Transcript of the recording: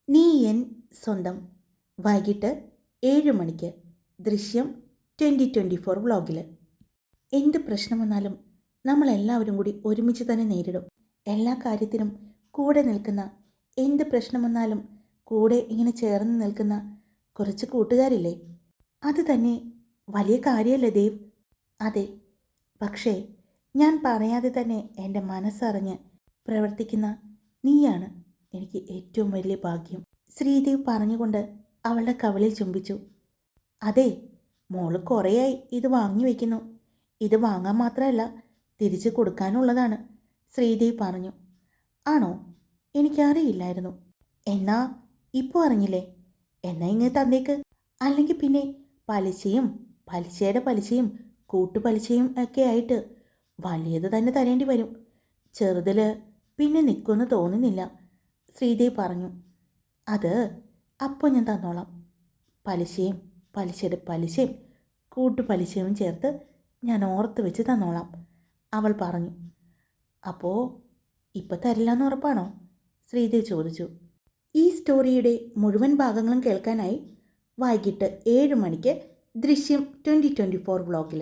നീ എൻ സ്വന്തം വൈകിട്ട് 7 മണിക്ക് ദൃശ്യം 2024 വ്ളോഗിൽ. എന്ത് പ്രശ്നം വന്നാലും നമ്മളെല്ലാവരും കൂടി ഒരുമിച്ച് തന്നെ നേരിടും. എല്ലാ കാര്യത്തിനും കൂടെ നിൽക്കുന്ന, എന്ത് പ്രശ്നം വന്നാലും കൂടെ ഇങ്ങനെ ചേർന്ന് നിൽക്കുന്ന കുറച്ച് കൂട്ടുകാരില്ലേ, അത് തന്നെ വലിയ കാര്യമല്ലേ ദേവ്? അതെ, പക്ഷേ ഞാൻ പറയാതെ തന്നെ എൻ്റെ മനസ്സറിഞ്ഞ് പ്രവർത്തിക്കുന്ന നീയാണ് എനിക്ക് ഏറ്റവും വലിയ ഭാഗ്യം. ശ്രീദേവ് പറഞ്ഞുകൊണ്ട് അവളുടെ കവിളിൽ ചുംബിച്ചു. അതെ, മോള് കുറേയായി ഇത് വാങ്ങി വയ്ക്കുന്നു. ഇത് വാങ്ങാൻ മാത്രമല്ല, തിരിച്ചു കൊടുക്കാനുള്ളതാണ്, ശ്രീദേവ് പറഞ്ഞു. ആണോ? എനിക്കറിയില്ലായിരുന്നു. എന്നാ ഇപ്പോൾ അറിഞ്ഞില്ലേ? എന്നാ ഇങ്ങനെ തന്നേക്ക്. അല്ലെങ്കിൽ പിന്നെ പലിശയും പലിശയുടെ പലിശയും കൂട്ടുപലിശയും ഒക്കെ ആയിട്ട് വലിയത് തന്നെ തരേണ്ടി വരും. ചെറുതിൽ പിന്നെ നിൽക്കുമെന്ന് തോന്നുന്നില്ല, ശ്രീദേവ് പറഞ്ഞു. അത് അപ്പോൾ ഞാൻ തന്നോളാം. പലിശയും പലിശയുടെ പലിശയും കൂട്ടുപലിശയും ചേർത്ത് ഞാൻ ഓർത്ത് വെച്ച് തന്നോളാം, അവൾ പറഞ്ഞു. അപ്പോൾ ഇപ്പം തരില്ലെന്ന് ഉറപ്പാണോ? ശ്രീദേവ് ചോദിച്ചു. ഈ സ്റ്റോറിയുടെ മുഴുവൻ ഭാഗങ്ങളും കേൾക്കാനായി വൈകിട്ട് 7 മണിക്ക് ദൃശ്യം 2024 വ്ളോഗിൽ.